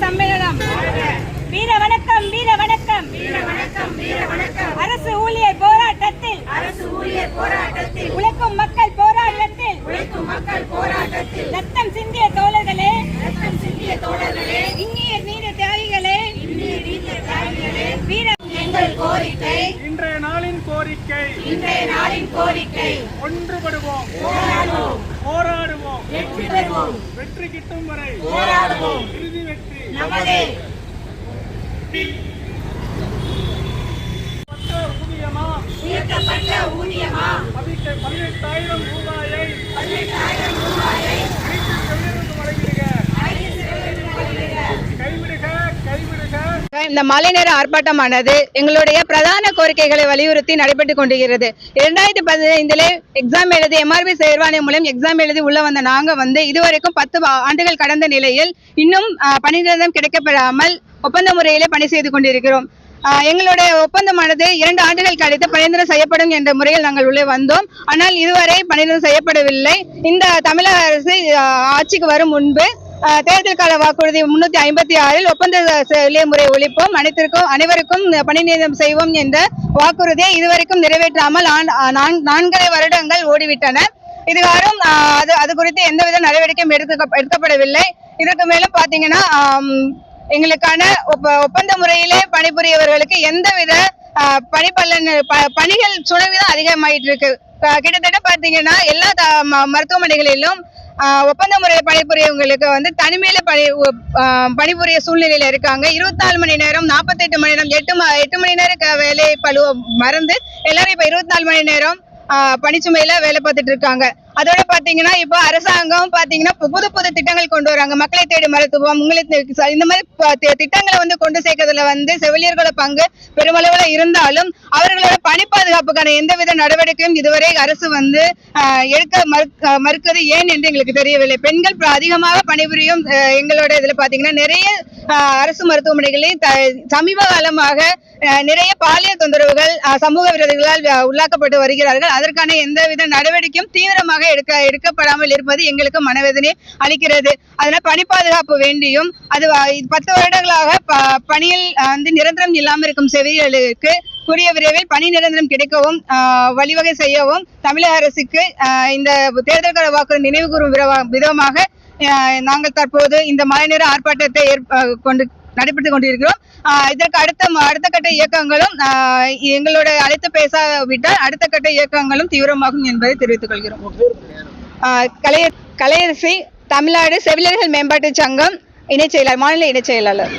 சம்மேளனம். வீர வணக்கம், வீர வணக்கம், வீர வணக்கம், வீர வணக்கம். அரசு ஊழியர் போராட்டத்தில், அரசு ஊழியர் போராட்டத்தில், உழைக்கும் மக்கள் போராட்டத்தில், உழைக்கும் மக்கள் போராட்டத்தில், ரத்தம் சிந்திய தோழர்களே, ரத்தம் சிந்திய தோழர்களே, இன்னியர் நீதி தியாகிகளே, இன்னியர் நீதி தியாகிகளே, வீர எங்கள் கோரிக்கை, இன்றைய நாளின் கோரிக்கை, இன்றைய நாளின் கோரிக்கை, ஒன்றுபடுவோம், போராடுவோம், போராடுவோம், வெற்றி பெறுவோம், வெற்றி கிட்டும் வரை போராடுவோம், இறுதி வெற்றி நமதே. ஊதியமா, உயர்த்தப்பட்ட ஊதியமா, 18,000 ரூபாயை, 18,000 ரூபாயை இந்த மழை நேர ஆர்ப்பாட்டமானது எங்களுடைய பிரதான கோரிக்கைகளை வலியுறுத்தி நடைபெற்றுக் கொண்டிருக்கிறது. 2015 எக்ஸாம் எழுதி MRB தேர்வாணையம் மூலம் எக்ஸாம் எழுதி உள்ள வந்த நாங்க இதுவரைக்கும் 10 ஆண்டுகள் கடந்த நிலையில் இன்னும் பணி நிரந்தரம் கிடைக்கப்பெறாமல் ஒப்பந்த முறையிலே பணி செய்து கொண்டிருக்கிறோம். எங்களுடைய ஒப்பந்தமானது 2 ஆண்டுகள் கழித்து பணிநிரந்தரம் செய்யப்படும் என்ற முறையில் நாங்கள் உள்ளே வந்தோம். ஆனால் இதுவரை பணிநிரந்தரம் செய்யப்படவில்லை. இந்த தமிழக அரசு ஆட்சிக்கு வரும் முன்பு தேர்தல் கால வாக்குறுதி 356 ஒப்பந்த முறை ஒழிப்போம், அனைவருக்கும் பணி நிரந்தரம் செய்வோம் என்ற வாக்குறுதியை இதுவரைக்கும் நிறைவேற்றாமல் 4 வருடங்கள் ஓடிவிட்டன. இதுகாரும் அது குறித்து எந்தவித நடவடிக்கையும் எடுக்கப்படவில்லை. இதற்கு மேலும் பாத்தீங்கன்னா எங்களுக்கான ஒப்பந்த முறையிலே பணிபுரியவர்களுக்கு எந்தவித பணிகள் சுழல்தான் அதிகமாயிட்டு இருக்கு. கிட்டத்தட்ட பாத்தீங்கன்னா எல்லா மருத்துவமனைகளிலும் ஒப்பந்த முறை பணிபுரியவங்களுக்கு தனிமையில பணிபுரிய சூழ்நிலையில இருக்காங்க. 24 மணி நேரம், 48 மணி நேரம், 8 மணி நேரம் வேலை பழுவ மறந்து எல்லாரும் இப்ப 24 மணி நேரம் பணிச்சுமையில வேலை பார்த்துட்டு இருக்காங்க. அதோட பாத்தீங்கன்னா இப்ப அரசாங்கம் பாத்தீங்கன்னா புது திட்டங்கள் கொண்டு வராங்க. மக்களை தேடி மருத்துவம், இந்த மாதிரி திட்டங்களை கொண்டு சேர்க்கறதுல செவிலியர்களோட பங்கு பெருமளவுல இருந்தாலும் அவர்களோட பணி பாதுகாப்புக்கான எந்தவித நடவடிக்கையும் இதுவரை அரசு எடுக்க மறுக்கிறது ஏன் என்று எங்களுக்கு தெரியவில்லை. பெண்கள் அதிகமாக பணிபுரியும் எங்களோட இதுல பாத்தீங்கன்னா நிறைய அரசு மருத்துவமனைகளில் சமீப காலமாக நிறைய பாலியல் தொந்தரவுகள் சமூக விரோதிகளால் உள்ளாக்கப்பட்டு வருகிறார்கள். அதற்கான எந்தவித நடவடிக்கையும் தீவிரமாக எடுக்கப்படாமல் இருப்பது எங்களுக்கு மனவேதனை அளிக்கிறது. அதனால பணி பாதுகாப்பு வேண்டியும் அது 10 வருடங்களாக பணியில் நிரந்தரம் இல்லாமல் இருக்கும் செவிலியர்களுக்கு கூடிய விரைவில் பணி நிரந்தரம் கிடைக்கவும் வழிவகை செய்யவும் தமிழக அரசுக்கு இந்த தேர்தல் கால வாக்குறுதி நினைவு கூறும் விதமாக நாங்கள் தற்போது இந்த மழை நேர ஆர்ப்பாட்டத்தை நடைபெற்றுக் கொண்டிருக்கிறோம். இதற்கு அடுத்த கட்ட இயக்கங்களும் எங்களோட அழைத்து பேசாவிட்டால் அடுத்த கட்ட இயக்கங்களும் தீவிரமாகும் என்பதை தெரிவித்துக் கொள்கிறோம். கலையரசி, தமிழ்நாடு செவிலியர்கள் மேம்பாட்டு சங்கம் இணைச் செயலாளர், மாநில இணைச் செயலாளர்.